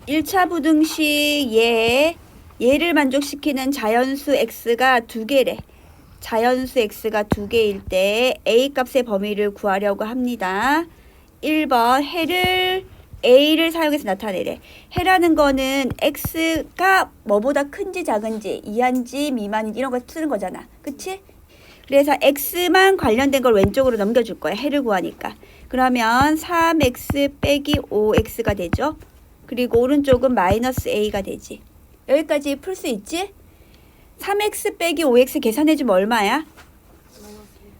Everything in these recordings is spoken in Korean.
1차 부등식 얘를 만족시키는 자연수 x가 2개래. 자연수 x가 2개일 때 a 값의 범위를 구하려고 합니다. 1번 해를 a를 사용해서 나타내래. 해라는 거는 x가 뭐보다 큰지 작은지, 이한지 미만인지 이런 거 쓰는 거잖아. 그치? 그래서 x만 관련된 걸 왼쪽으로 넘겨줄 거야. 해를 구하니까. 그러면 3x 빼기 5x가 되죠. 그리고 오른쪽은 마이너스 a가 되지. 여기까지 풀 수 있지? 3x 빼기 5x 계산해주면 얼마야?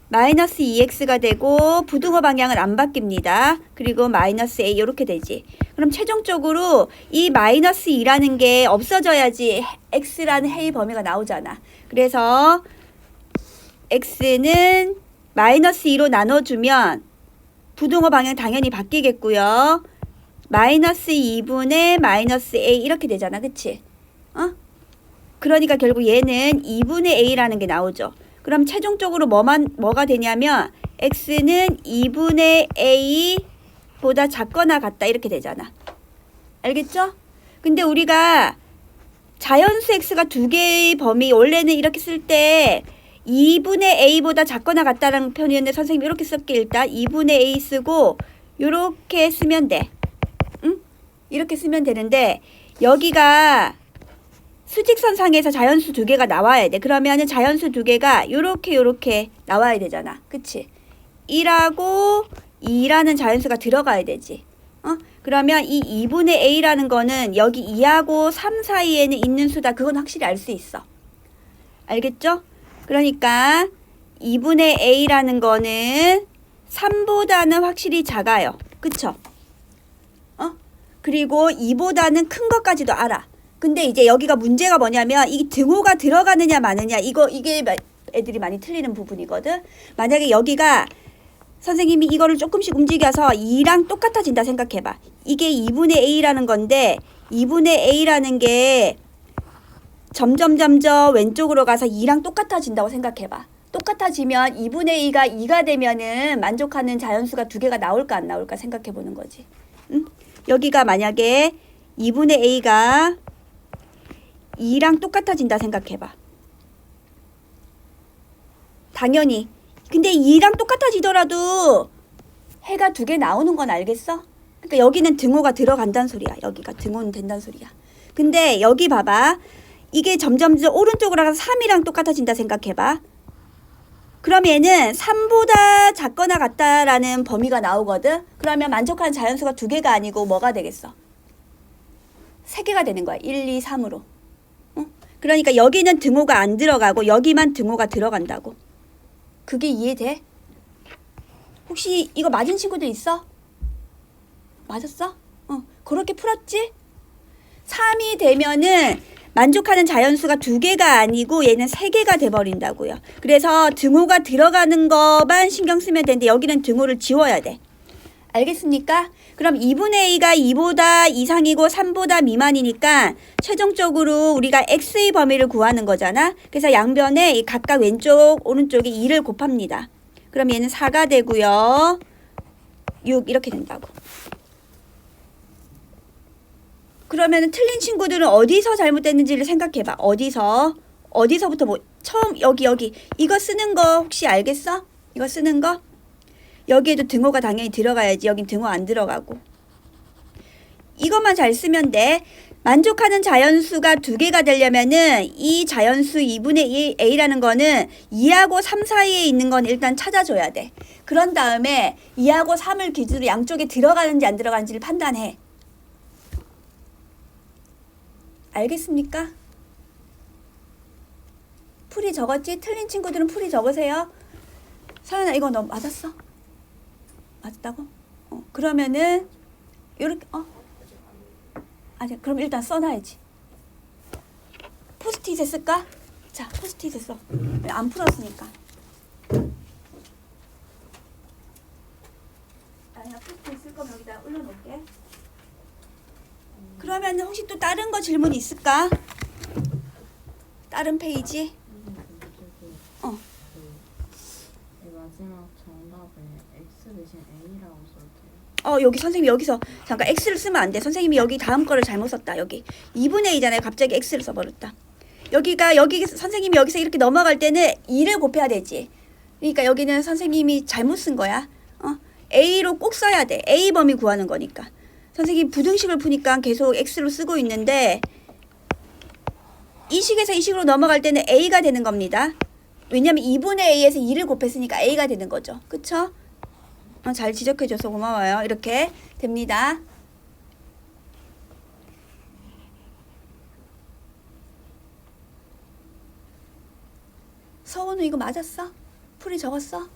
마이너스 2x가 되고 부등호 방향은 안 바뀝니다. 그리고 마이너스 a 이렇게 되지. 그럼 최종적으로 이 마이너스 2라는 게 없어져야지 x라는 해의 범위가 나오잖아. 그래서 x는 마이너스 2로 나눠주면 부등호 방향 당연히 바뀌겠고요. 마이너스 2분의 마이너스 a 이렇게 되잖아. 그치? 그러니까 결국 얘는 2분의 a라는 게 나오죠. 그럼 최종적으로 뭐가 되냐면 x는 2분의 a보다 작거나 같다 이렇게 되잖아. 알겠죠? 근데 우리가 자연수 x가 2개의 범위 원래는 이렇게 쓸 때 2분의 a보다 작거나 같다라는 표현이었는데 선생님이 이렇게 쓸게. 일단 2분의 a 쓰고 이렇게 쓰면 돼. 응? 이렇게 쓰면 되는데 여기가 수직선상에서 자연수 2개가 나와야 돼. 그러면은 자연수 2개가 요렇게 나와야 되잖아. 그치? 1하고 2라는 자연수가 들어가야 되지. 그러면 이 2분의 a라는 거는 여기 2하고 3 사이에는 있는 수다. 그건 확실히 알 수 있어. 알겠죠? 그러니까 2분의 a라는 거는 3보다는 확실히 작아요. 그쵸? 그리고 2보다는 큰 것까지도 알아. 근데 이제 여기가 문제가 뭐냐면 이 등호가 들어가느냐 마느냐 이게 애들이 많이 틀리는 부분이거든. 만약에 여기가 선생님이 이거를 조금씩 움직여서 2랑 똑같아진다 생각해봐. 이게 2분의 a라는 건데 2분의 a라는 게 점점 왼쪽으로 가서 2랑 똑같아진다고 생각해봐. 똑같아지면 2분의 a가 2가 되면은 만족하는 자연수가 2개가 나올까 안 나올까 생각해 보는 거지. 응? 여기가 만약에 2분의 a가 2랑 똑같아진다 생각해봐. 당연히. 근데 2랑 똑같아지더라도 해가 2개 나오는 건 알겠어? 그러니까 여기는 등호가 들어간다는 소리야. 여기가 등호는 된다는 소리야. 근데 여기 봐봐. 이게 점점 오른쪽으로 가서 3이랑 똑같아진다 생각해봐. 그럼 얘는 3보다 작거나 같다라는 범위가 나오거든. 그러면 만족하는 자연수가 2개가 아니고 뭐가 되겠어? 3개가 되는 거야. 1, 2, 3으로. 그러니까 여기는 등호가 안 들어가고 여기만 등호가 들어간다고. 그게 이해돼? 혹시 이거 맞은 친구들 있어? 맞았어? 그렇게 풀었지? 3이 되면은 만족하는 자연수가 2개가 아니고 얘는 3개가 돼버린다고요. 그래서 등호가 들어가는 것만 신경 쓰면 되는데 여기는 등호를 지워야 돼. 알겠습니까? 그럼 2분의 a가 2보다 이상이고 3보다 미만이니까 최종적으로 우리가 x의 범위를 구하는 거잖아. 그래서 양변에 이 각각 왼쪽 오른쪽에 2를 곱합니다. 그럼 얘는 4가 되고요. 6 이렇게 된다고. 그러면 틀린 친구들은 어디서 잘못됐는지를 생각해봐. 어디서부터 처음 여기 이거 쓰는 거 혹시 알겠어? 이거 쓰는 거? 여기에도 등호가 당연히 들어가야지. 여긴 등호 안 들어가고. 이것만 잘 쓰면 돼. 만족하는 자연수가 2개가 되려면은 이 자연수 2분의 a라는 거는 2하고 3 사이에 있는 건 일단 찾아줘야 돼. 그런 다음에 2하고 3을 기준으로 양쪽에 들어가는지 안 들어가는지를 판단해. 알겠습니까? 풀이 적었지? 틀린 친구들은 풀이 적으세요. 서연아 이거 너 맞았어? 맞다고? 그러면은 요렇게 아니 그럼 일단 써놔야지. 포스트잇에 쓸까? 자 포스트잇에 써. 안 풀었으니까. 아니야 포스트잇 쓸 거면 여기다 올려놓을게. 그러면 혹시 또 다른 거 질문 있을까? 다른 페이지? 마지막 정답에 x 대신 a라고 써도 돼요? 여기 선생님이 여기서 잠깐 x를 쓰면 안 돼. 선생님이 여기 다음 거를 잘못 썼다. 여기 2분의 2잖아요. 갑자기 x를 써버렸다. 여기 선생님이 여기서 이렇게 넘어갈 때는 2를 곱해야 되지. 그러니까 여기는 선생님이 잘못 쓴 거야. a로 꼭 써야 돼. a 범위 구하는 거니까. 선생님 부등식을 푸니까 계속 x로 쓰고 있는데 이 식에서 이 식으로 넘어갈 때는 a가 되는 겁니다. 왜냐면 2분의 a에서 2를 곱했으니까 a가 되는 거죠. 그쵸? 잘 지적해줘서 고마워요. 이렇게 됩니다. 서원우 이거 맞았어? 풀이 적었어?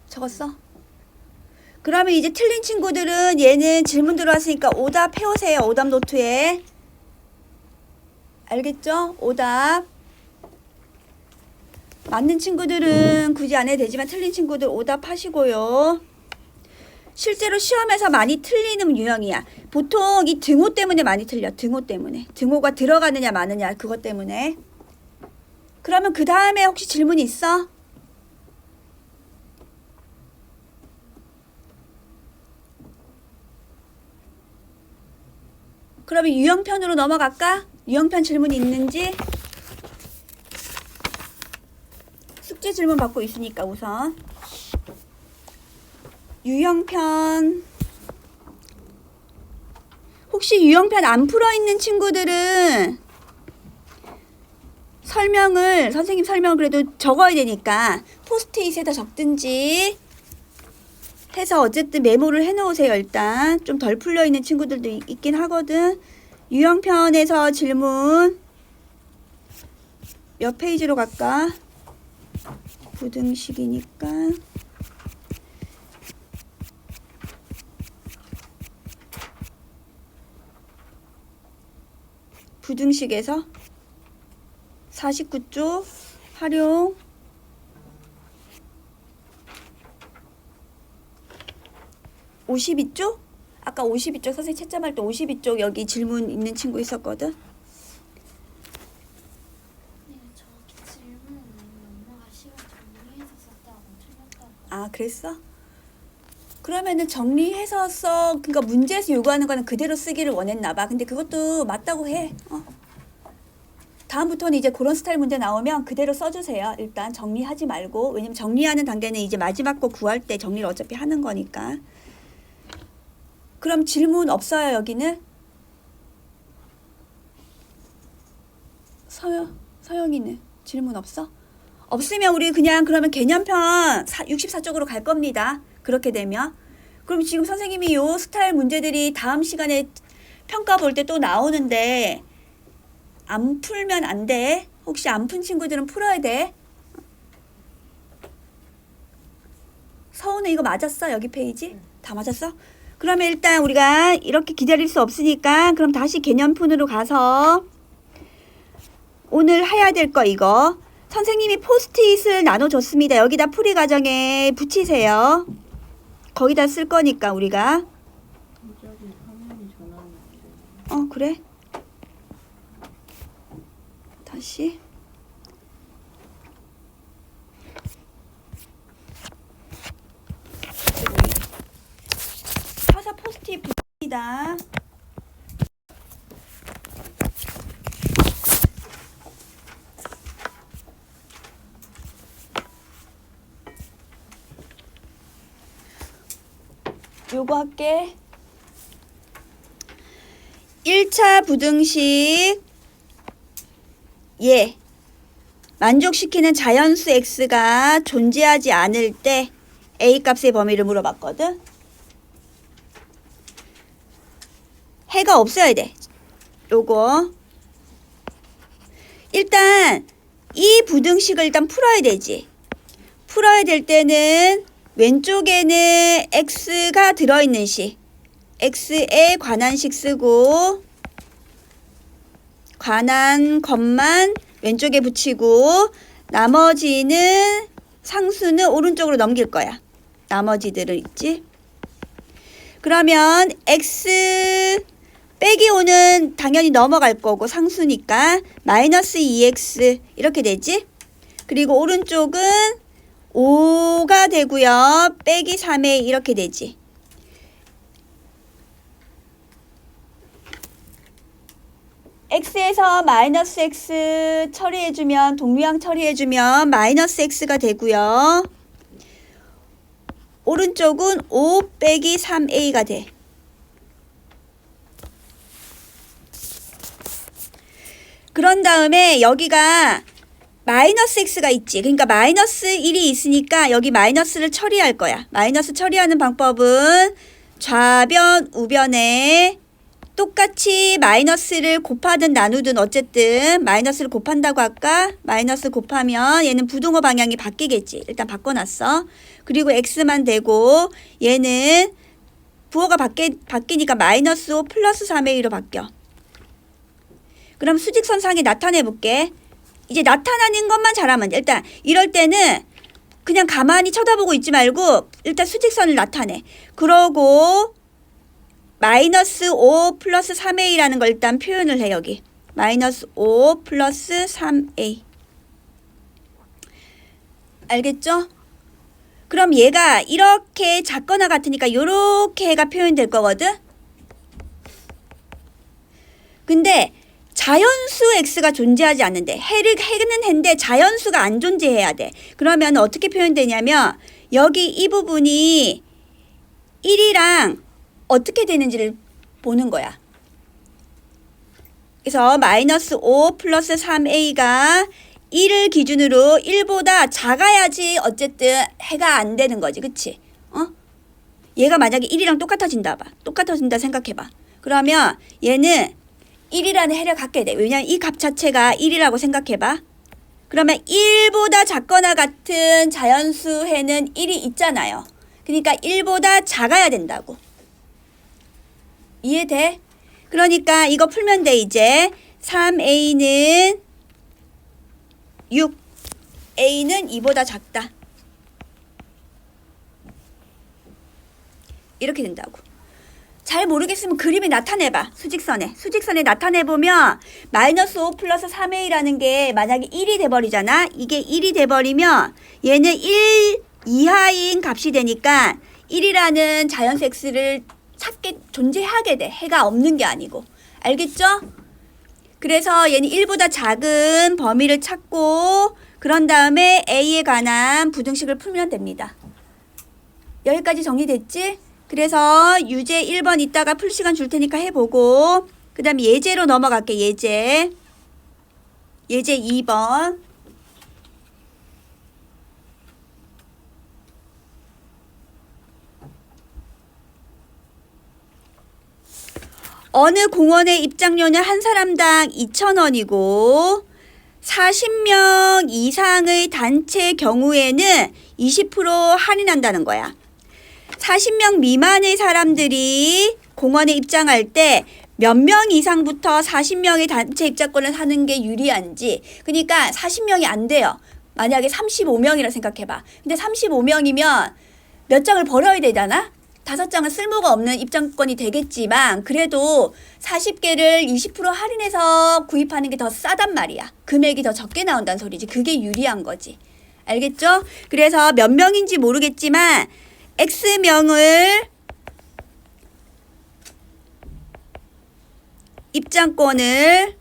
적었어? 그러면 이제 틀린 친구들은 얘는 질문 들어왔으니까 오답 해오세요. 오답 노트에. 알겠죠? 오답. 맞는 친구들은 굳이 안 해도 되지만 틀린 친구들 오답 하시고요. 실제로 시험에서 많이 틀리는 유형이야. 보통 이 등호 때문에 많이 틀려. 등호 때문에. 등호가 들어가느냐 마느냐 그것 때문에. 그러면 그 다음에 혹시 질문 있어? 그러면 유형편으로 넘어갈까? 유형편 질문이 있는지? 숙제 질문 받고 있으니까 우선 유형편 혹시 유형편 안 풀어있는 친구들은 선생님 설명을 그래도 적어야 되니까 포스트잇에다 적든지 해서 어쨌든 메모를 해놓으세요. 일단 좀 덜 풀려있는 친구들도 있긴 하거든. 유형편에서 질문 몇 페이지로 갈까? 부등식이니까 부등식에서 49쪽 활용 52쪽? 아까 52쪽 선생님 채점할 때 52쪽 여기 질문 있는 친구 있었거든. 네, 정확히 질문은 엄마가 시간 정리해서 썼다고 틀렸다고. 아, 그랬어? 그러면은 정리해서 써. 그러니까 문제에서 요구하는 거는 그대로 쓰기를 원했나 봐. 근데 그것도 맞다고 해. 다음부터는 이제 그런 스타일 문제 나오면 그대로 써주세요. 일단 정리하지 말고. 왜냐면 정리하는 단계는 이제 마지막 거 구할 때 정리를 어차피 하는 거니까. 그럼 질문 없어요, 여기는? 서영이는 질문 없어? 없으면 우리 그냥 그러면 개념편 64쪽으로 갈 겁니다. 그렇게 되면. 그럼 지금 선생님이 요 스타일 문제들이 다음 시간에 평가 볼 때 또 나오는데 안 풀면 안 돼. 혹시 안 푼 친구들은 풀어야 돼. 서훈은 이거 맞았어? 여기 페이지? 다 맞았어? 그러면 일단 우리가 이렇게 기다릴 수 없으니까 그럼 다시 개념푼으로 가서 오늘 해야 될 거 이거 선생님이 포스트잇을 나눠줬습니다. 여기다 풀이 과정에 붙이세요. 거기다 쓸 거니까 우리가 그래? 다시 사사 포스트잇 붙입니다. 요거 할게. 1차 부등식 만족시키는 자연수 x가 존재하지 않을 때 a 값의 범위를 물어봤거든. 해가 없어야 돼. 요거 일단 이 부등식을 일단 풀어야 되지. 풀어야 될 때는 왼쪽에는 x가 들어있는 식, x에 관한 식 쓰고 관한 것만 왼쪽에 붙이고 나머지는 상수는 오른쪽으로 넘길 거야. 나머지들은 있지. 그러면 x 빼기 5는 당연히 넘어갈 거고 상수니까 마이너스 2x 이렇게 되지. 그리고 오른쪽은 5가 되고요. 빼기 3a 이렇게 되지. x에서 마이너스 x 처리해주면 동류항 처리해주면 마이너스 x가 되고요. 오른쪽은 5 빼기 3a가 돼. 그런 다음에 여기가 마이너스 x가 있지. 그러니까 마이너스 1이 있으니까 여기 마이너스를 처리할 거야. 마이너스 처리하는 방법은 좌변, 우변에 똑같이 마이너스를 곱하든 나누든 어쨌든 마이너스를 곱한다고 할까? 마이너스 곱하면 얘는 부등호 방향이 바뀌겠지. 일단 바꿔놨어. 그리고 x만 되고 얘는 부호가 바뀌니까 마이너스 5 플러스 3a로 바뀌어. 그럼 수직선상에 나타내 볼게. 이제 나타나는 것만 잘하면 돼. 일단 이럴 때는 그냥 가만히 쳐다보고 있지 말고 일단 수직선을 나타내. 그러고 마이너스 5 플러스 3a라는 걸 일단 표현을 해. 여기 마이너스 5 플러스 3a. 알겠죠? 그럼 얘가 이렇게 작거나 같으니까 이렇게 해가 표현될 거거든. 근데 자연수 x가 존재하지 않는데 해는 해인데 자연수가 안 존재해야 돼. 그러면 어떻게 표현되냐면 여기 이 부분이 1이랑 어떻게 되는지를 보는 거야. 그래서 마이너스 5 플러스 3a가 1을 기준으로 1보다 작아야지 어쨌든 해가 안 되는 거지. 그치? 얘가 만약에 1이랑 똑같아진다 봐. 똑같아진다 생각해봐. 그러면 얘는 1이라는 해를 갖게 돼. 왜냐면 이 값 자체가 1이라고 생각해봐. 그러면 1보다 작거나 같은 자연수 해는 1이 있잖아요. 그러니까 1보다 작아야 된다고. 이해돼? 그러니까 이거 풀면 돼 이제. 3a는 6, a는 2보다 작다. 이렇게 된다고. 잘 모르겠으면 그림에 나타내봐. 수직선에 나타내보면 마이너스 5 플러스 3a라는 게 만약에 1이 돼버리잖아. 이게 1이 돼버리면 얘는 1 이하인 값이 되니까 1이라는 자연수 x를 존재하게 돼. 해가 없는 게 아니고. 알겠죠? 그래서 얘는 1보다 작은 범위를 찾고 그런 다음에 a에 관한 부등식을 풀면 됩니다. 여기까지 정리됐지? 그래서 유제 1번 이따가 풀 시간 줄 테니까 해보고 그 다음에 예제로 넘어갈게. 예제 2번. 어느 공원의 입장료는 한 사람당 2,000원이고 40명 이상의 단체 경우에는 20% 할인한다는 거야. 40명 미만의 사람들이 공원에 입장할 때 몇 명 이상부터 40명의 단체 입장권을 사는 게 유리한지. 그러니까 40명이 안 돼요. 만약에 35명이라 생각해봐. 근데 35명이면 몇 장을 버려야 되잖아? 5장은 쓸모가 없는 입장권이 되겠지만 그래도 40개를 20% 할인해서 구입하는 게 더 싸단 말이야. 금액이 더 적게 나온다는 소리지. 그게 유리한 거지. 알겠죠? 그래서 몇 명인지 모르겠지만 X명을 입장권을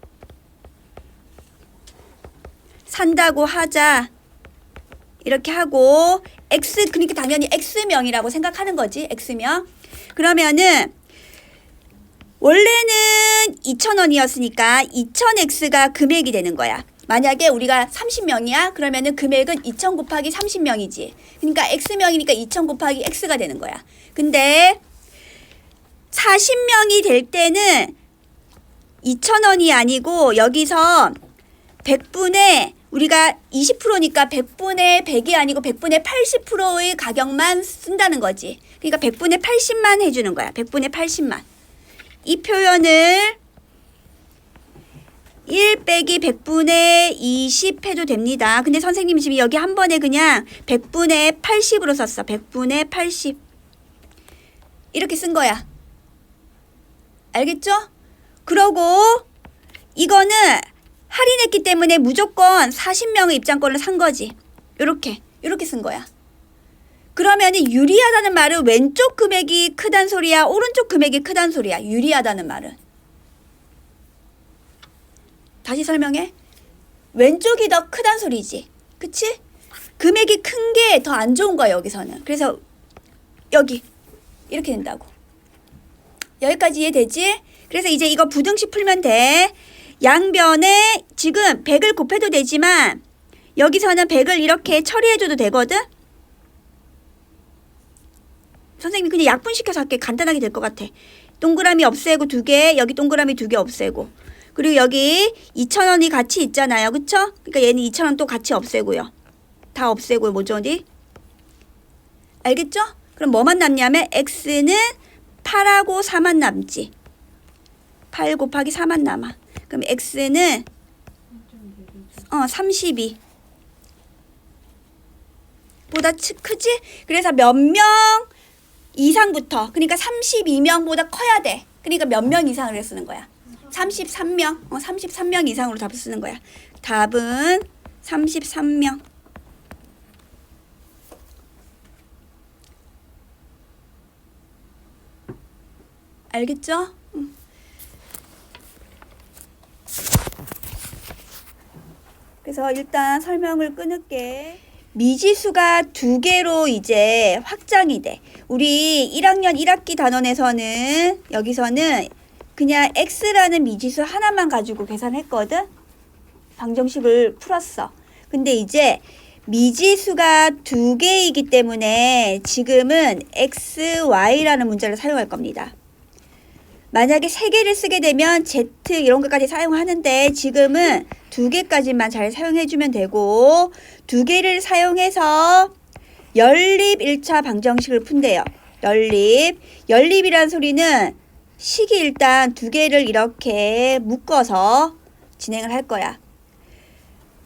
산다고 하자. 이렇게 하고 X 그러니까 당연히 X명이라고 생각하는 거지. X명. 그러면은 원래는 2,000원이었으니까 2,000X가 금액이 되는 거야. 만약에 우리가 30명이야. 그러면은 금액은 2,000 곱하기 30명이지. 그러니까 X명이니까 2,000 곱하기 X가 되는 거야. 근데 40명이 될 때는 2,000원이 아니고 여기서 100분의 우리가 20%니까 100분의 100이 아니고 100분의 80%의 가격만 쓴다는 거지. 그러니까 100분의 80만 해주는 거야. 100분의 80만. 이 표현을 1 빼기 100분의 20 해도 됩니다. 근데 선생님이 지금 여기 한 번에 그냥 100분의 80으로 썼어. 100분의 80. 이렇게 쓴 거야. 알겠죠? 그러고 이거는 할인했기 때문에 무조건 40명의 입장권을 산 거지. 요렇게 이렇게 쓴 거야. 그러면 유리하다는 말은 왼쪽 금액이 크단 소리야? 오른쪽 금액이 크단 소리야? 유리하다는 말은. 다시 설명해. 왼쪽이 더 크단 소리지. 그치? 금액이 큰 게 더 안 좋은 거야, 여기서는. 그래서 여기 이렇게 된다고. 여기까지 이해되지? 그래서 이제 이거 부등식 풀면 돼. 양변에 지금 100을 곱해도 되지만 여기서는 100을 이렇게 처리해줘도 되거든? 선생님이 그냥 약분시켜서 할게. 간단하게 될 것 같아. 동그라미 없애고 2개, 여기 동그라미 2개 없애고. 그리고 여기 2,000원이 같이 있잖아요. 그쵸? 그러니까 얘는 2,000원 또 같이 없애고요. 다 없애고 뭐죠? 어디? 알겠죠? 그럼 뭐만 남냐면 x는 8하고 4만 남지. 8 곱하기 4만 남아. 그럼 x는 32 보다 크지? 그래서 몇 명 이상부터, 그러니까 32명보다 커야 돼. 그러니까 몇 명 이상을 쓰는 거야? 33명. 33명 이상으로 답을 쓰는 거야. 답은 33명. 알겠죠? 그래서 일단 설명을 끊을게. 미지수가 2개로 이제 확장이 돼. 우리 1학년 1학기 단원에서는 여기서는 그냥 x라는 미지수 하나만 가지고 계산했거든. 방정식을 풀었어. 근데 이제 미지수가 2개이기 때문에 지금은 x, y라는 문자를 사용할 겁니다. 만약에 3개를 쓰게 되면 z 이런 것까지 사용하는데 지금은 2개까지만 잘 사용해주면 되고 2개를 사용해서 연립 1차 방정식을 푼대요. 연립이란 소리는 식이 일단 2개를 이렇게 묶어서 진행을 할 거야.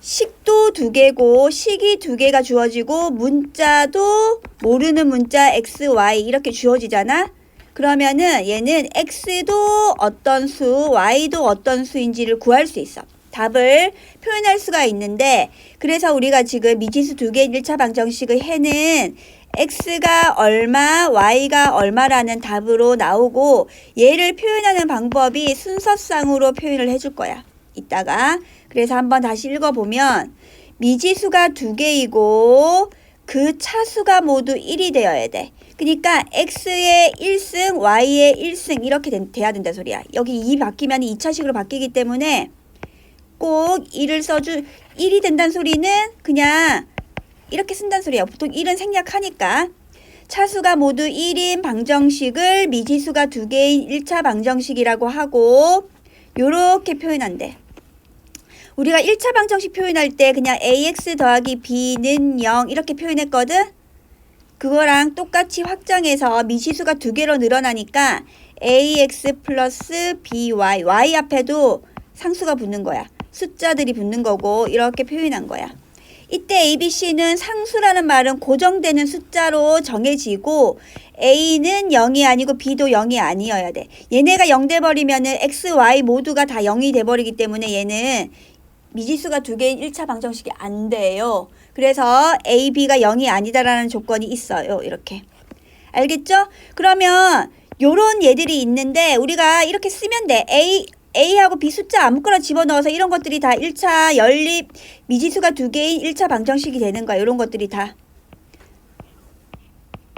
식도 2개고 식이 2개가 주어지고 문자도 모르는 문자 x, y 이렇게 주어지잖아. 그러면은 얘는 x도 어떤 수, y도 어떤 수인지를 구할 수 있어. 답을 표현할 수가 있는데 그래서 우리가 지금 미지수 2개의 1차 방정식의 해는 x가 얼마, y가 얼마라는 답으로 나오고 얘를 표현하는 방법이 순서상으로 표현을 해줄 거야. 이따가. 그래서 한번 다시 읽어보면 미지수가 2개이고 그 차수가 모두 1이 되어야 돼. 그러니까 x의 1승, y의 1승 이렇게 돼야 된다 소리야. 여기 2 바뀌면 2차식으로 바뀌기 때문에 꼭 1이 된다는 소리는 그냥 이렇게 쓴다는 소리야. 보통 1은 생략하니까. 차수가 모두 1인 방정식을 미지수가 2개인 1차 방정식이라고 하고 요렇게 표현한대. 우리가 1차 방정식 표현할 때 그냥 ax 더하기 b는 0 이렇게 표현했거든. 그거랑 똑같이 확장해서 미지수가 2개로 늘어나니까 ax 플러스 by, y 앞에도 상수가 붙는 거야. 숫자들이 붙는 거고 이렇게 표현한 거야. 이때 ABC는 상수라는 말은 고정되는 숫자로 정해지고 A는 0이 아니고 B도 0이 아니어야 돼. 얘네가 0 돼버리면은 X, Y 모두가 다 0이 돼버리기 때문에 얘는 미지수가 2개인 1차 방정식이 안 돼요. 그래서 A, B가 0이 아니다라는 조건이 있어요. 이렇게. 알겠죠? 그러면 요런 얘들이 있는데 우리가 이렇게 쓰면 돼. A하고 B 숫자 아무거나 집어넣어서 이런 것들이 다 1차 연립 미지수가 2개인 1차 방정식이 되는 거야. 요런 것들이 다.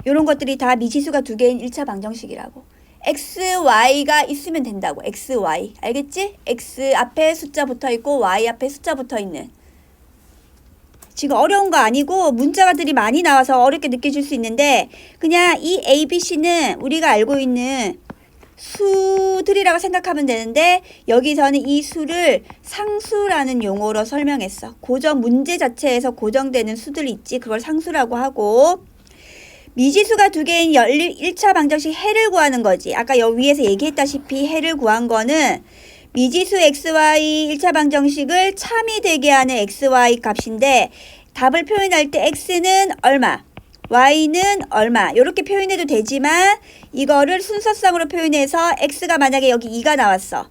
요런 것들이 다 미지수가 2개인 1차 방정식이라고. X, Y가 있으면 된다고. X, Y. 알겠지? X 앞에 숫자 붙어 있고 Y 앞에 숫자 붙어 있는. 지금 어려운 거 아니고 문자가들이 많이 나와서 어렵게 느껴질 수 있는데 그냥 이 A, B, C는 우리가 알고 있는 수들이라고 생각하면 되는데 여기서는 이 수를 상수라는 용어로 설명했어. 고정 문제 자체에서 고정되는 수들 있지. 그걸 상수라고 하고 미지수가 2개인 연립 1차 방정식 해를 구하는 거지. 아까 여기 위에서 얘기했다시피 해를 구한 거는 미지수 xy 1차 방정식을 참이 되게 하는 xy 값인데 답을 표현할 때 x는 얼마, y는 얼마 이렇게 표현해도 되지만 이거를 순서상으로 표현해서 x가 만약에 여기 2가 나왔어.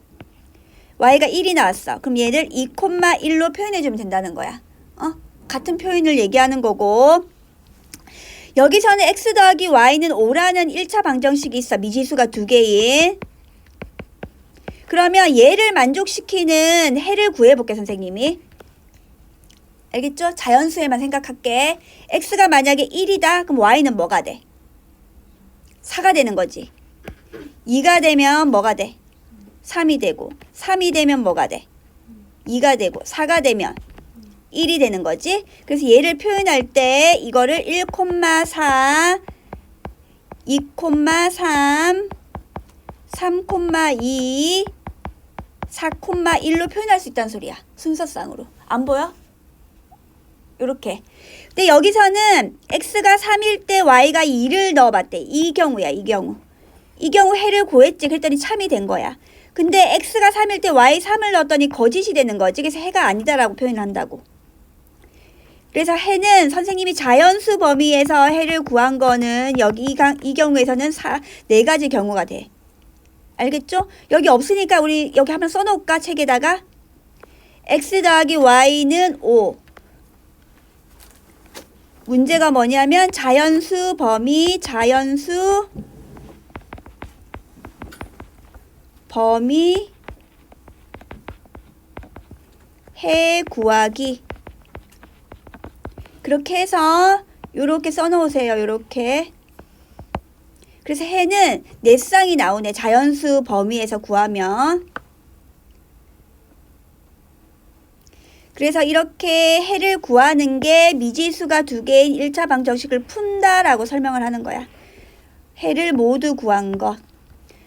y가 1이 나왔어. 그럼 얘를 2,1로 표현해주면 된다는 거야. 같은 표현을 얘기하는 거고, 여기서는 x 더하기 y는 5라는 1차 방정식이 있어. 미지수가 두 개인. 그러면 얘를 만족시키는 해를 구해볼게, 선생님이. 알겠죠? 자연수에만 생각할게. x가 만약에 1이다. 그럼 y는 뭐가 돼? 4가 되는 거지. 2가 되면 뭐가 돼? 3이 되고, 3이 되면 뭐가 돼? 2가 되고, 4가 되면 1이 되는 거지. 그래서 얘를 표현할 때 이거를 1,4, 2,3, 3,2, 4,1로 표현할 수 있다는 소리야. 순서상으로. 안 보여? 요렇게. 근데 여기서는 x가 3일 때 y가 2를 넣어봤대. 이 경우야, 이 경우. 이 경우 해를 구했지. 그랬더니 참이 된 거야. 근데 x가 3일 때 y 3을 넣었더니 거짓이 되는 거지. 그래서 해가 아니다라고 표현을 한다고. 그래서 해는 선생님이 자연수 범위에서 해를 구한 거는 여기 이 경우에서는 4가지 경우가 돼. 알겠죠? 여기 없으니까 우리 여기 한번 써놓을까? 책에다가. x 더하기 y는 5. 문제가 뭐냐면 자연수 범위 해 구하기. 그렇게 해서 요렇게 써놓으세요. 요렇게. 그래서 해는 네 쌍이 나오네. 자연수 범위에서 구하면. 그래서 이렇게 해를 구하는 게 미지수가 두 개인 1차 방정식을 푼다라고 설명을 하는 거야. 해를 모두 구한 것.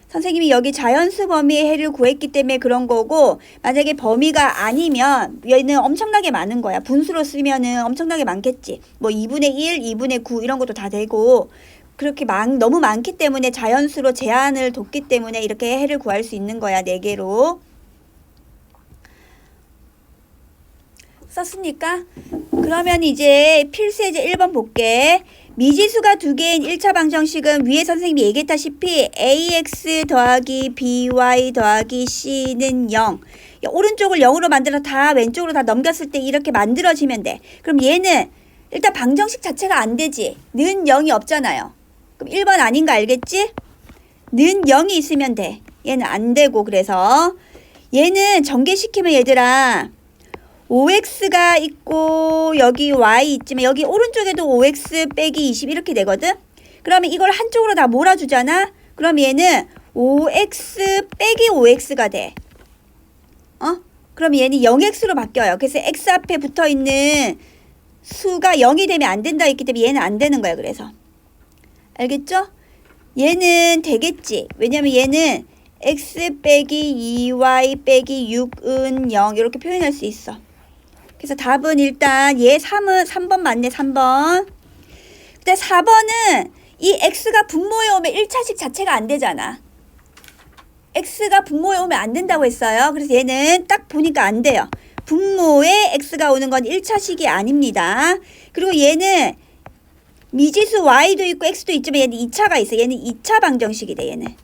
선생님이 여기 자연수 범위의 해를 구했기 때문에 그런 거고, 만약에 범위가 아니면 얘는 엄청나게 많은 거야. 분수로 쓰면은 엄청나게 많겠지. 뭐 2분의 1, 2분의 9 이런 것도 다 되고, 그렇게 너무 많기 때문에 자연수로 제한을 뒀기 때문에 이렇게 해를 구할 수 있는 거야. 4개로. 썼으니까 그러면 이제 필수예제 1번 볼게. 미지수가 두 개인 1차 방정식은 위에 선생님이 얘기했다시피 ax 더하기 by 더하기 c는 0. 오른쪽을 0으로 만들어 다 왼쪽으로 다 넘겼을 때 이렇게 만들어지면 돼. 그럼 얘는 일단 방정식 자체가 안 되지. 는 0이 없잖아요. 그럼 1번 아닌가 알겠지? 는 0이 있으면 돼. 얘는 안 되고. 그래서 얘는 전개시키면 얘들아 5x가 있고 여기 y 있지만 여기 오른쪽에도 5x 빼기 20 이렇게 되거든. 그러면 이걸 한쪽으로 다 몰아주잖아. 그럼 얘는 5x 빼기 5x가 돼. 그럼 얘는 0x로 바뀌어요. 그래서 x 앞에 붙어있는 수가 0이 되면 안 된다 했기 때문에 얘는 안 되는 거야. 그래서 알겠죠? 얘는 되겠지. 왜냐면 얘는 x 빼기 2y 빼기 6은 0 이렇게 표현할 수 있어. 그래서 답은 일단 얘 3번 맞네. 3번. 근데 4번은 이 x가 분모에 오면 1차식 자체가 안 되잖아. x가 분모에 오면 안 된다고 했어요. 그래서 얘는 딱 보니까 안 돼요. 분모에 x가 오는 건 1차식이 아닙니다. 그리고 얘는 미지수 y도 있고 x도 있지만 얘는 2차가 있어. 얘는 2차 방정식이 돼. 얘는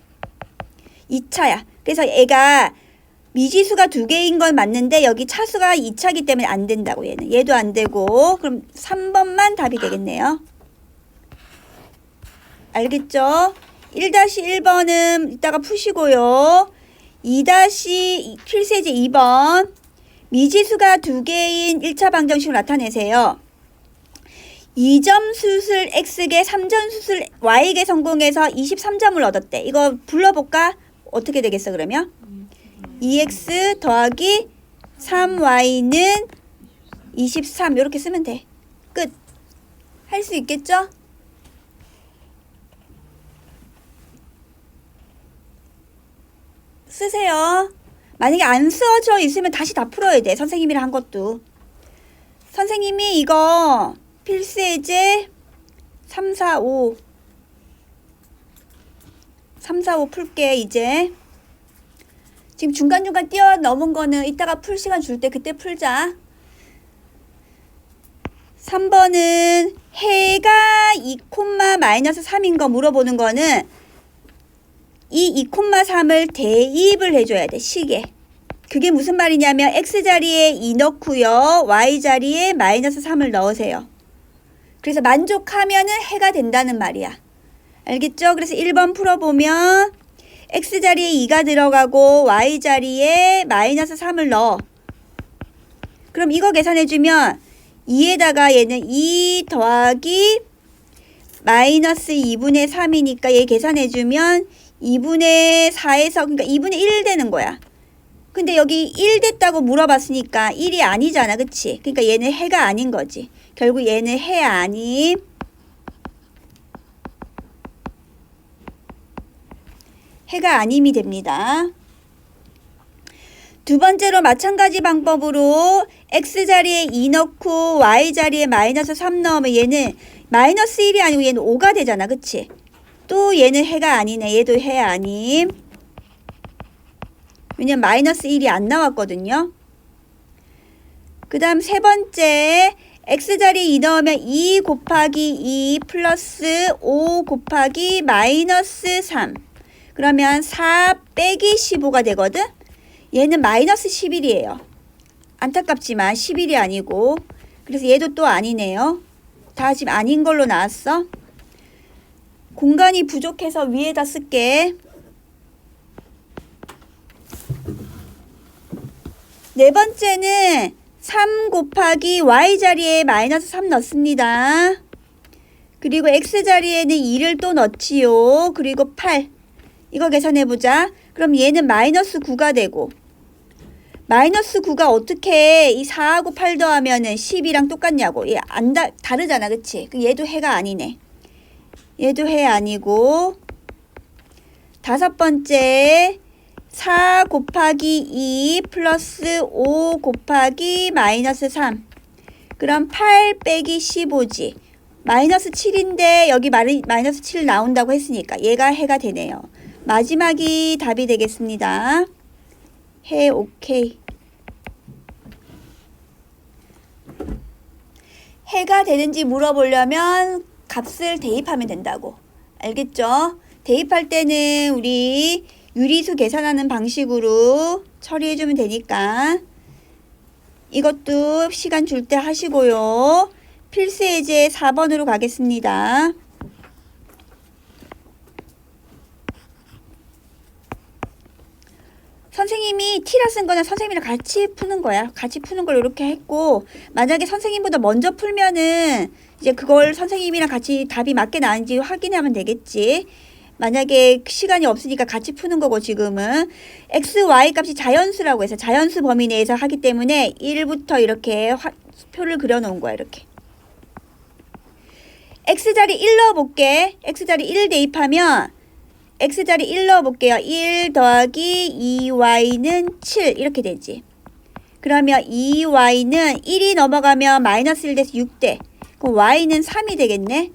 2차야. 그래서 얘가 미지수가 두 개인 건 맞는데 여기 차수가 2차기 때문에 안 된다고. 얘도 안 되고. 그럼 3번만 답이 되겠네요. 알겠죠? 1-1번은 이따가 푸시고요. 필수예제 2번. 미지수가 두 개인 1차 방정식을 나타내세요. 2점 수술 x개 3점 수술 y개 성공해서 23점을 얻었대. 이거 불러볼까? 어떻게 되겠어 그러면? 2x 더하기 3y는 23 이렇게 쓰면 돼. 끝. 할 수 있겠죠? 쓰세요. 만약에 안 쓰어져 있으면 다시 다 풀어야 돼. 선생님이랑 한 것도. 선생님이 이거 필수예제 3, 4, 5 풀게. 이제 지금 중간중간 뛰어넘은 거는 이따가 풀 시간 줄 때 그때 풀자. 3번은 해가 2,-3인 거 물어보는 거는 이 2,3을 대입을 해줘야 돼. 식에. 그게 무슨 말이냐면 x자리에 2 넣고요. y자리에 마이너스 3을 넣으세요. 그래서 만족하면은 해가 된다는 말이야. 알겠죠? 그래서 1번 풀어보면 x자리에 2가 들어가고 y자리에 마이너스 3을 넣어. 그럼 이거 계산해주면 2에다가 얘는 2 더하기 마이너스 2분의 3이니까 얘 계산해주면 2분의 4에서 그러니까 2분의 1 되는 거야. 근데 여기 1 됐다고 물어봤으니까 1이 아니잖아. 그치? 그러니까 얘는 해가 아닌 거지. 결국 얘는 해 아님. 해가 아님이 됩니다. 두 번째로 마찬가지 방법으로 x자리에 2 넣고 y자리에 마이너스 3 넣으면 얘는 마이너스 1이 아니고 얘는 5가 되잖아. 그치? 또 얘는 해가 아니네. 얘도 해 아님. 왜냐면 마이너스 1이 안 나왔거든요. 그 다음 세 번째 x자리에 2 넣으면 2 곱하기 2 플러스 5 곱하기 마이너스 3. 그러면 4 빼기 15가 되거든. 얘는 마이너스 11이에요. 안타깝지만 11이 아니고. 그래서 얘도 또 아니네요. 다 지금 아닌 걸로 나왔어. 공간이 부족해서 위에다 쓸게. 네 번째는 3 곱하기 y자리에 마이너스 3 넣습니다. 그리고 x자리에는 2를 또 넣지요. 그리고 8. 이거 계산해보자. 그럼 얘는 마이너스 9가 되고 마이너스 9가 어떻게 이 4하고 8 더하면은 10이랑 똑같냐고. 얘 다르잖아. 그치? 얘도 해가 아니네. 얘도 해 아니고. 다섯 번째 4 곱하기 2 플러스 5 곱하기 마이너스 3. 그럼 8 빼기 15지. 마이너스 7인데 여기 마이너스 7 나온다고 했으니까 얘가 해가 되네요. 마지막이 답이 되겠습니다. 해 오케이. 해가 되는지 물어보려면 값을 대입하면 된다고. 알겠죠? 대입할 때는 우리 유리수 계산하는 방식으로 처리해주면 되니까 이것도 시간 줄 때 하시고요. 필수 예제 4번으로 가겠습니다. 선생님이 T라 쓴 거는 선생님이랑 같이 푸는 거야. 같이 푸는 걸 이렇게 했고 만약에 선생님보다 먼저 풀면은 이제 그걸 선생님이랑 같이 답이 맞게 나왔는지 확인하면 되겠지. 만약에 시간이 없으니까 같이 푸는 거고 지금은 x, y 값이 자연수라고 해서 자연수 범위 내에서 하기 때문에 1부터 이렇게 표를 그려놓은 거야. 이렇게 x자리 1 넣어볼게. x자리 1 대입하면 x자리 1 넣어볼게요. 1 더하기 2y는 7 이렇게 되지. 그러면 2y는 1이 넘어가면 마이너스 1 돼서 6대. 그럼 y는 3이 되겠네.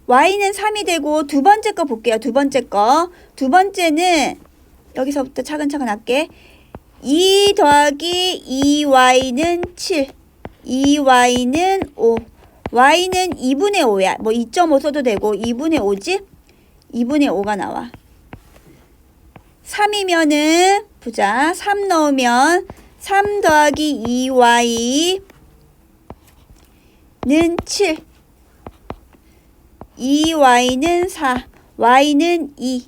y는 3이 되고 두 번째 거 볼게요. 두 번째 거. 두 번째는 여기서부터 차근차근 할게. 2 더하기 2y는 7. 2y는 5. y는 2분의 5야. 뭐 2.5 써도 되고 2분의 5지? 2분의 5가 나와. 3이면은 보자. 3 넣으면 3 더하기 2y는 7. 2y는 4. y는 2.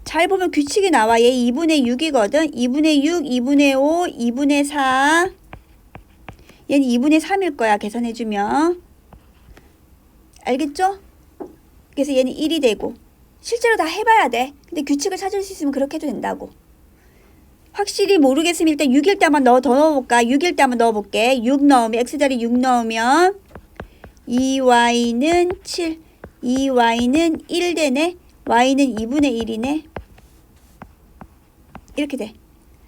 잘 보면 규칙이 나와. 얘 2분의 6이거든. 2분의 6, 2분의 5, 2분의 4. 얘는 2분의 3일 거야. 계산해주면. 알겠죠? 그래서 얘는 1이 되고. 실제로 다 해봐야 돼. 근데 규칙을 찾을 수 있으면 그렇게 해도 된다고. 확실히 모르겠으면 일단 6일 때 한번 더 넣어볼까? 6일 때 한번 넣어볼게. 6 넣으면, x자리 6 넣으면 2y는 7. 2y는 1 되네. y는 2분의 1이네. 이렇게 돼.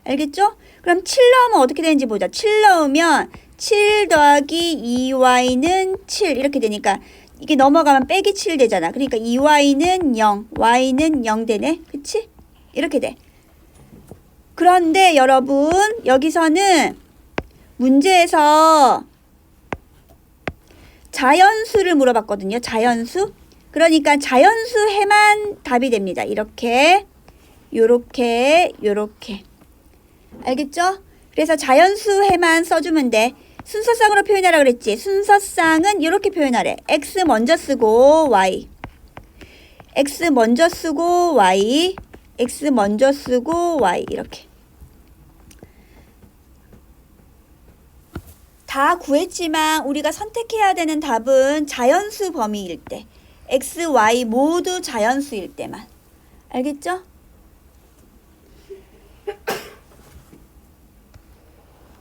알겠죠? 그럼 7 넣으면 어떻게 되는지 보자. 7 넣으면 7 더하기 2y는 7 이렇게 되니까 이게 넘어가면 빼기 7 되잖아. 그러니까 2y는 0, y는 0 되네. 그치? 이렇게 돼. 그런데 여러분 여기서는 문제에서 자연수를 물어봤거든요. 자연수. 그러니까 자연수 해만 답이 됩니다. 이렇게, 요렇게, 요렇게. 알겠죠? 그래서 자연수 해만 써주면 돼. 순서상으로 표현하라 그랬지. 순서상은 이렇게 표현하래. X 먼저 쓰고 Y. X 먼저 쓰고 Y. X 먼저 쓰고 Y. 이렇게. 다 구했지만 우리가 선택해야 되는 답은 자연수 범위일 때. X, Y 모두 자연수일 때만. 알겠죠?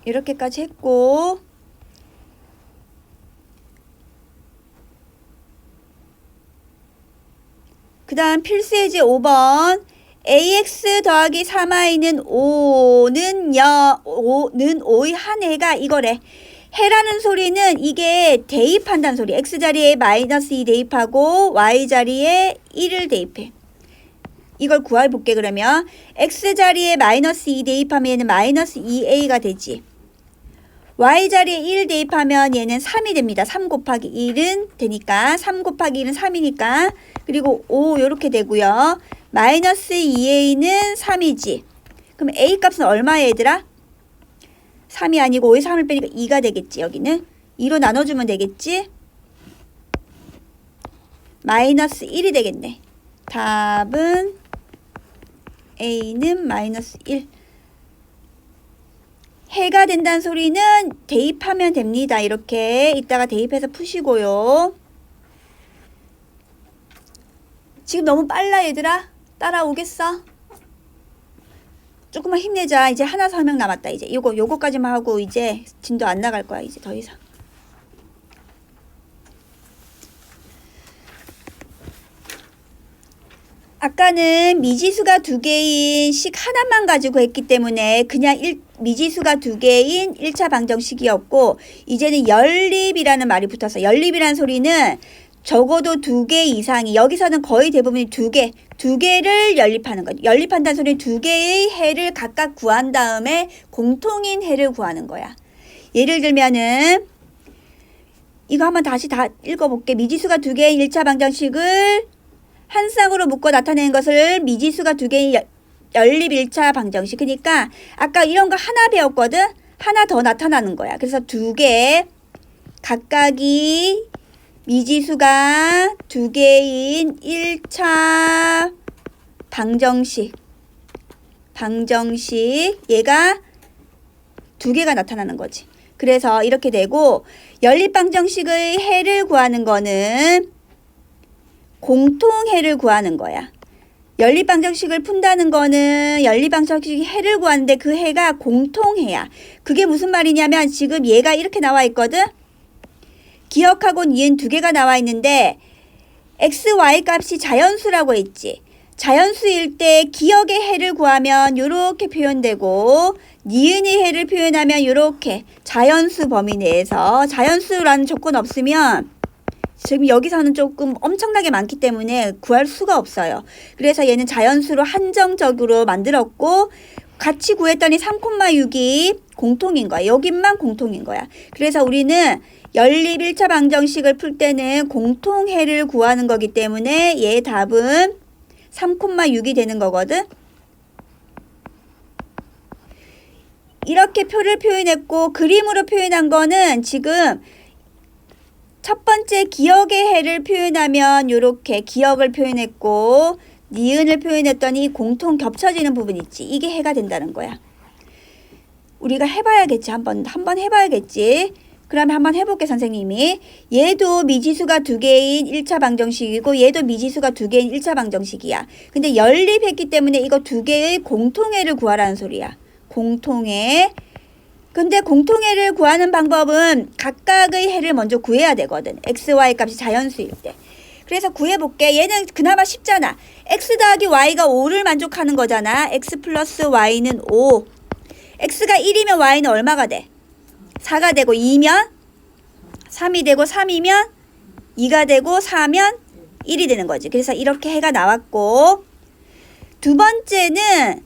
이렇게까지 했고, 그 다음 필수예제 5번. ax 더하기 3y는 5는 5의 한 해가 이거래. 해라는 소리는 이게 대입한다는 소리. x 자리에 마이너스 2 대입하고 y 자리에 1을 대입해. 이걸 구해볼게. 그러면 x 자리에 마이너스 2 대입하면 얘는 마이너스 2a가 되지. y 자리에 1 대입하면 얘는 3이 됩니다. 3 곱하기 1은 되니까 3 곱하기 1은 3이니까 그리고 5 이렇게 되고요. 마이너스 2a는 3이지. 그럼 a 값은 얼마야 얘들아? 3이 아니고 5에 3을 빼니까 2가 되겠지. 여기는 2로 나눠주면 되겠지. 마이너스 1이 되겠네. 답은 a는 마이너스 1. 해가 된다는 소리는 대입하면 됩니다. 이렇게 이따가 대입해서 푸시고요. 지금 너무 빨라 얘들아. 따라오겠어? 조금만 힘내자. 이제 하나 설명 남았다. 이제 요거까지만 하고 이제 진도 안 나갈 거야. 이제 더 이상. 아까는 미지수가 2개인 식 하나만 가지고 했기 때문에 그냥 미지수가 2개인 1차 방정식이었고, 이제는 연립이라는 말이 붙었어. 연립이라는 소리는 적어도 2개 이상이, 여기서는 거의 대부분이 2개를 연립하는 거죠. 연립한다는 소리는 2개의 해를 각각 구한 다음에 공통인 해를 구하는 거야. 예를 들면은 이거 한번 다시 다 읽어볼게. 미지수가 2개인 1차 방정식을 한 쌍으로 묶어 나타내는 것을 미지수가 2개인 연립 1차 방정식. 그러니까 아까 이런 거 하나 배웠거든? 하나 더 나타나는 거야. 그래서 2개 각각이 미지수가 2개인 1차 방정식 얘가 2개가 나타나는 거지. 그래서 이렇게 되고, 연립 방정식의 해를 구하는 거는 공통해를 구하는 거야. 연립 방정식을 푼다는 거는 연립 방정식의 해를 구하는데 그 해가 공통해야. 그게 무슨 말이냐면 지금 얘가 이렇게 나와 있거든? 기억하고 니은 2개가 나와 있는데 x, y 값이 자연수라고 했지. 자연수일 때 기억의 해를 구하면 이렇게 표현되고, 니은의 해를 표현하면 이렇게 자연수 범위 내에서, 자연수라는 조건 없으면 지금 여기서는 조금 엄청나게 많기 때문에 구할 수가 없어요. 그래서 얘는 자연수로 한정적으로 만들었고, 같이 구했더니 3,6이 공통인 거야. 여기만 공통인 거야. 그래서 우리는 연립 1차 방정식을 풀 때는 공통해를 구하는 거기 때문에 얘 답은 3,6이 되는 거거든. 이렇게 표를 표현했고, 그림으로 표현한 거는 지금 첫 번째 기억의 해를 표현하면 이렇게 기억을 표현했고, 니은을 표현했더니 공통 겹쳐지는 부분 있지. 이게 해가 된다는 거야. 우리가 해봐야겠지. 한번 해봐야겠지. 그러면 한번 해볼게, 선생님이. 얘도 미지수가 2개인 1차 방정식이고 얘도 미지수가 2개인 1차 방정식이야. 근데 연립했기 때문에 이거 2개의 공통해를 구하라는 소리야. 공통해. 근데 공통해를 구하는 방법은 각각의 해를 먼저 구해야 되거든. x, y 값이 자연수일 때. 그래서 구해볼게. 얘는 그나마 쉽잖아. x 더하기 y가 5를 만족하는 거잖아. x 플러스 y는 5. x가 1이면 y는 얼마가 돼? 4가 되고 2면 3이 되고 3이면 2가 되고 4면 1이 되는 거지. 그래서 이렇게 해가 나왔고, 두 번째는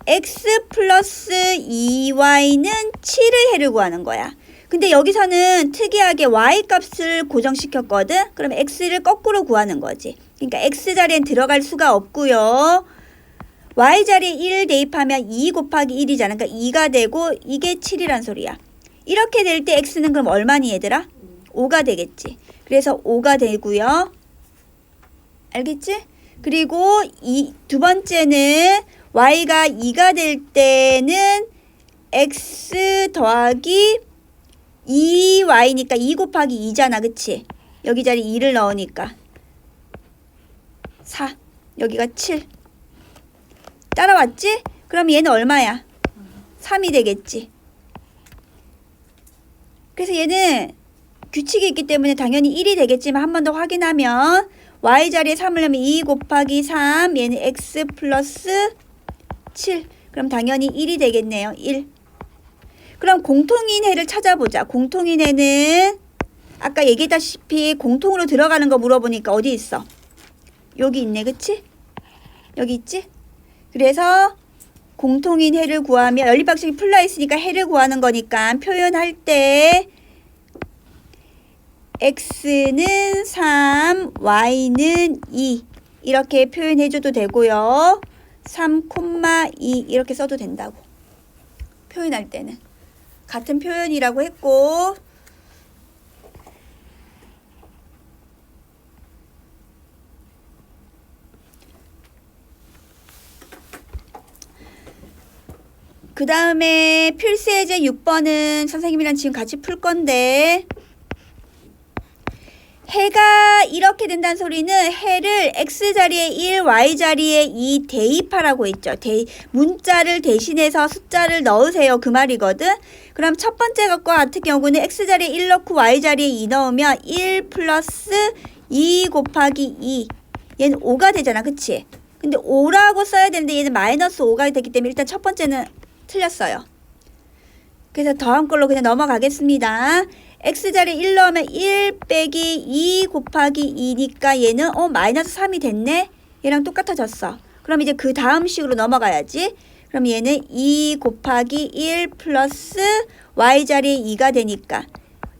x 플러스 2y는 7의 해를 구하는 거야. 근데 여기서는 특이하게 y 값을 고정시켰거든. 그럼 x를 거꾸로 구하는 거지. 그러니까 x 자리엔 들어갈 수가 없고요. y 자리에 1 대입하면 2 곱하기 1이잖아. 그러니까 2가 되고 이게 7이란 소리야. 이렇게 될 때 x는 그럼 얼마니 얘들아? 5가 되겠지. 그래서 5가 되고요. 알겠지? 그리고 두 번째는 y가 2가 될 때는 x 더하기 2y니까 2 곱하기 2잖아. 그치? 여기 자리 2를 넣으니까 4. 여기가 7. 따라왔지? 그럼 얘는 얼마야? 3이 되겠지. 그래서 얘는 규칙이 있기 때문에 당연히 1이 되겠지만 한 번 더 확인하면 y 자리에 3을 넣으면 2 곱하기 3 얘는 x 플러스 7. 그럼 당연히 1이 되겠네요. 1. 그럼 공통인 해를 찾아보자. 공통인 해는 아까 얘기했다시피 공통으로 들어가는 거 물어보니까 어디 있어? 여기 있네. 그치? 여기 있지? 그래서 공통인 해를 구하면 연립방식이 풀려 있으니까 해를 구하는 거니까 표현할 때 x는 3, y는 2 이렇게 표현해줘도 되고요. 3,2 이렇게 써도 된다고. 표현할 때는. 같은 표현이라고 했고 그 다음에 필수예제 6번은 선생님이랑 지금 같이 풀 건데 해가 이렇게 된다는 소리는 해를 x자리에 1, y자리에 2 대입하라고 했죠. 문자를 대신해서 숫자를 넣으세요. 그 말이거든. 그럼 첫 번째 것과 같은 경우는 x자리에 1 넣고 y자리에 2 넣으면 1 플러스 2 곱하기 2 얘는 5가 되잖아. 그치? 근데 5라고 써야 되는데 얘는 마이너스 5가 됐기 때문에 일단 첫 번째는 틀렸어요. 그래서 더한 걸로 그냥 넘어가겠습니다. x자리에 1 넣으면 1 빼기 2 곱하기 2니까 얘는 마이너스 3이 됐네. 얘랑 똑같아졌어. 그럼 이제 그 다음 식으로 넘어가야지. 그럼 얘는 2 곱하기 1 플러스 y자리에 2가 되니까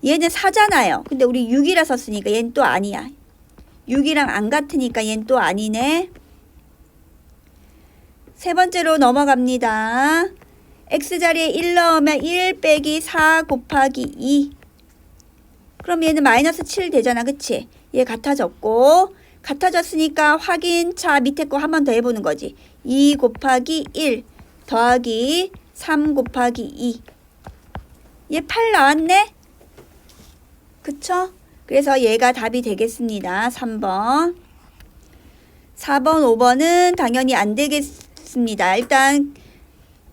얘는 4잖아요. 근데 우리 6이라 썼으니까 얘는 또 아니야. 6이랑 안 같으니까 얘는 또 아니네. 세 번째로 넘어갑니다. x자리에 1 넣으면 1 빼기 4 곱하기 2. 그럼 얘는 마이너스 7 되잖아. 그치? 얘 같아졌고 같아졌으니까 확인차 밑에 거 한 번 더 해보는 거지. 2 곱하기 1 더하기 3 곱하기 2. 얘 8 나왔네? 그쵸? 그래서 얘가 답이 되겠습니다. 3번. 4번, 5번은 당연히 안 되겠습니다. 일단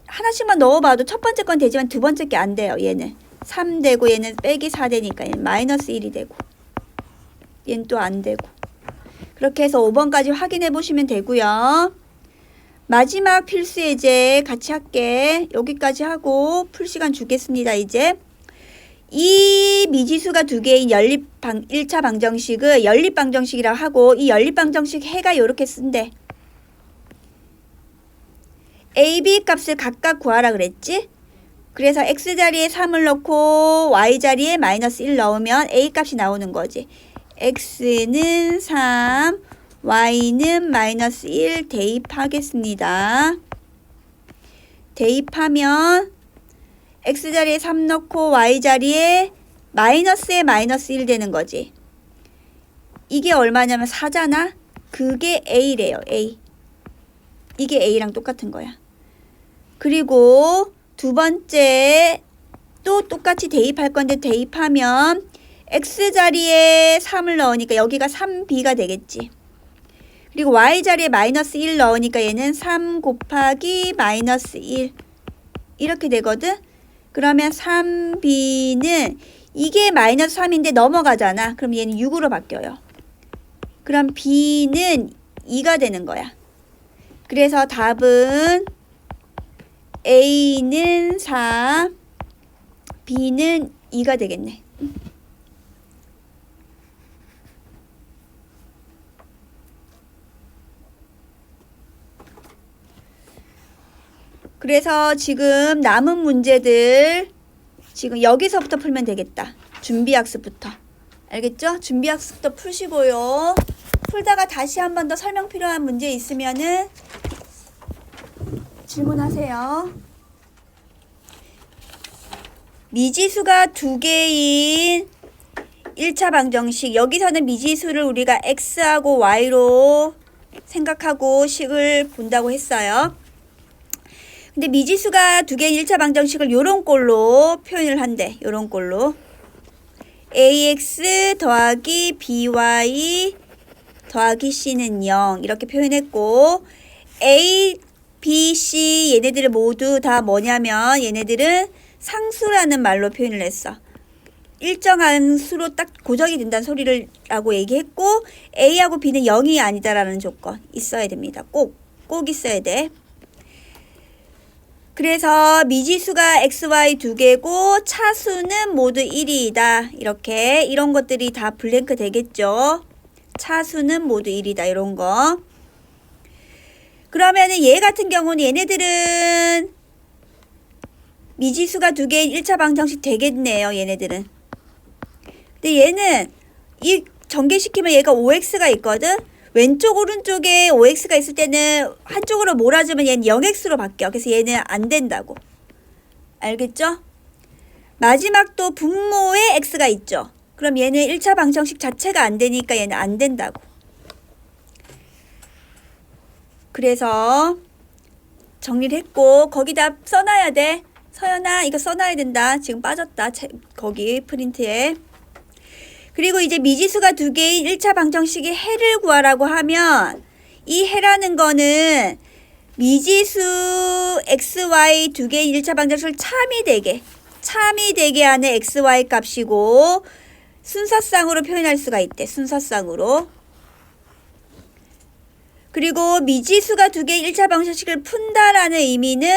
하나씩만 넣어봐도 첫 번째 건 되지만 두 번째 게 안 돼요. 얘는 3 되고 얘는 빼기 4 되니까 얘는 마이너스 1이 되고 얘는 또 안 되고 그렇게 해서 5번까지 확인해 보시면 되고요. 마지막 필수 예제 같이 할게. 여기까지 하고 풀 시간 주겠습니다. 이제 이 미지수가 두 개인 1차 방정식을 연립방정식이라고 하고 이 연립방정식 해가 이렇게 쓴대. a, b 값을 각각 구하라 그랬지? 그래서 x자리에 3을 넣고 y자리에 마이너스 1 넣으면 a 값이 나오는 거지. x는 3, y는 마이너스 1 대입하겠습니다. 대입하면 x자리에 3 넣고 y자리에 마이너스에 마이너스 1 되는 거지. 이게 얼마냐면 4잖아? 그게 a래요. a. 이게 a랑 똑같은 거야. 그리고 두 번째 또 똑같이 대입할 건데 대입하면 x자리에 3을 넣으니까 여기가 3b가 되겠지. 그리고 y자리에 마이너스 1 넣으니까 얘는 3 곱하기 마이너스 1 이렇게 되거든. 그러면 3b는 이게 마이너스 3인데 넘어가잖아. 그럼 얘는 6으로 바뀌어요. 그럼 b는 2가 되는 거야. 그래서 답은 a는 4, b는 2가 되겠네. 그래서 지금 남은 문제들 지금 여기서부터 풀면 되겠다. 준비학습부터. 알겠죠? 준비학습부터 푸시고요. 풀다가 다시 한 번 더 설명 필요한 문제 있으면은 질문하세요. 미지수가 두 개인 1차 방정식. 여기서는 미지수를 우리가 x하고 y로 생각하고 식을 본다고 했어요. 근데 미지수가 두 개인 1차 방정식을 요런 꼴로 표현을 한대. 요런 꼴로. ax 더하기 by 더하기 c는 0 이렇게 표현했고 a, b, c 얘네들은 모두 다 뭐냐면 얘네들은 상수라는 말로 표현을 했어. 일정한 수로 딱 고정이 된다는 소리를 라고 얘기했고 a하고 b는 0이 아니다라는 조건 있어야 됩니다. 꼭 있어야 돼. 그래서 미지수가 x, y 두 개고 차수는 모두 1이다. 이렇게 이런 것들이 다 블랭크 되겠죠. 차수는 모두 1이다. 이런 거. 그러면은 얘 같은 경우는 얘네들은 미지수가 두 개인 1차 방정식 되겠네요. 얘네들은. 근데 얘는 이 전개시키면 얘가 5x가 있거든. 왼쪽 오른쪽에 5x가 있을 때는 한쪽으로 몰아주면 얘는 0x로 바뀌어. 그래서 얘는 안 된다고. 알겠죠? 마지막 또 분모에 x가 있죠. 그럼 얘는 1차 방정식 자체가 안 되니까 얘는 안 된다고. 그래서 정리를 했고 거기다 써놔야 돼. 서연아 이거 써놔야 된다. 지금 빠졌다. 거기 프린트에. 그리고 이제 미지수가 두 개인 1차 방정식의 해를 구하라고 하면 이 해라는 거는 미지수 x, y 두 개인 1차 방정식을 참이 되게 하는 x, y 값이고 순서상으로 표현할 수가 있대. 순서상으로. 그리고 미지수가 두 개인 1차 방정식을 푼다라는 의미는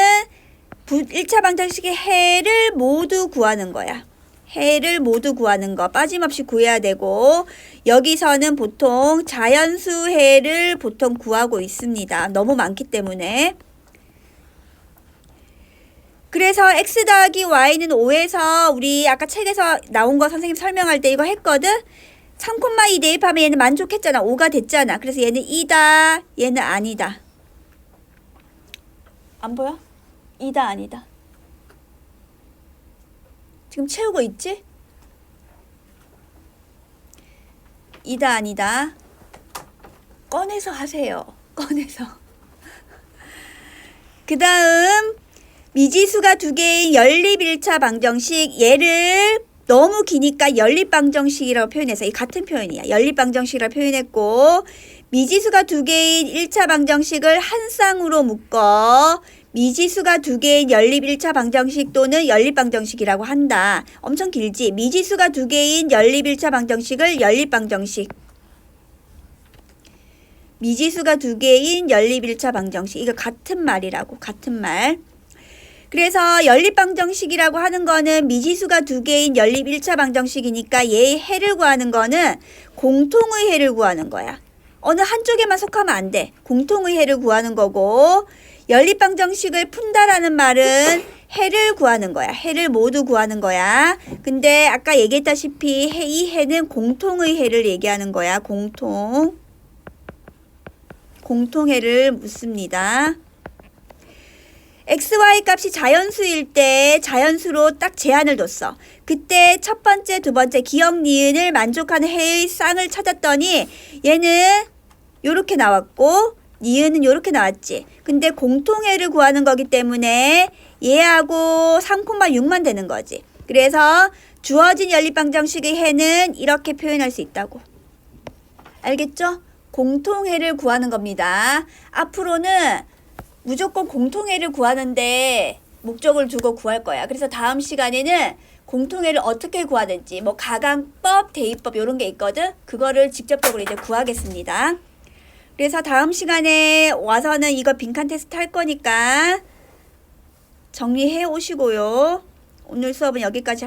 1차 방정식의 해를 모두 구하는 거야. 해를 모두 구하는 거 빠짐없이 구해야 되고 여기서는 보통 자연수 해를 보통 구하고 있습니다. 너무 많기 때문에. 그래서 x 더하기 y는 5에서 우리 아까 책에서 나온 거 선생님 설명할 때 이거 했거든. 3,2 대입하면 얘는 만족했잖아. 5가 됐잖아. 그래서 얘는 2다. 얘는 아니다. 안 보여? 2다 아니다. 지금 채우고 있지? 2다 아니다. 꺼내서 하세요. 꺼내서. 그 다음 미지수가 두 개인 연립 1차 방정식. 얘를 너무 기니까 연립방정식이라고 표현해서 이 같은 표현이야. 연립방정식이라고 표현했고 미지수가 두 개인 1차 방정식을 한 쌍으로 묶어 미지수가 두 개인 연립 1차 방정식 또는 연립방정식이라고 한다. 엄청 길지? 미지수가 두 개인 연립 1차 방정식을 연립방정식. 미지수가 두 개인 연립 1차 방정식. 이거 같은 말이라고. 같은 말. 그래서 연립방정식이라고 하는 거는 미지수가 두 개인 연립 1차 방정식이니까 얘의 해를 구하는 거는 공통의 해를 구하는 거야. 어느 한쪽에만 속하면 안 돼. 공통의 해를 구하는 거고 연립방정식을 푼다라는 말은 해를 구하는 거야. 해를 모두 구하는 거야. 근데 아까 얘기했다시피 이 해는 공통의 해를 얘기하는 거야. 공통해를 묻습니다. x, y 값이 자연수일 때 자연수로 딱 제한을 뒀어. 그때 첫 번째, 두 번째 기억, 니은을 만족하는 해의 쌍을 찾았더니 얘는 요렇게 나왔고 니은은 요렇게 나왔지. 근데 공통해를 구하는 거기 때문에 얘하고 3,6만 되는 거지. 그래서 주어진 연립방정식의 해는 이렇게 표현할 수 있다고. 알겠죠? 공통해를 구하는 겁니다. 앞으로는 무조건 공통해를 구하는데 목적을 두고 구할 거야. 그래서 다음 시간에는 공통해를 어떻게 구하는지 뭐 가강법, 대입법 이런 게 있거든. 그거를 직접적으로 이제 구하겠습니다. 그래서 다음 시간에 와서는 이거 빈칸 테스트 할 거니까 정리해 오시고요. 오늘 수업은 여기까지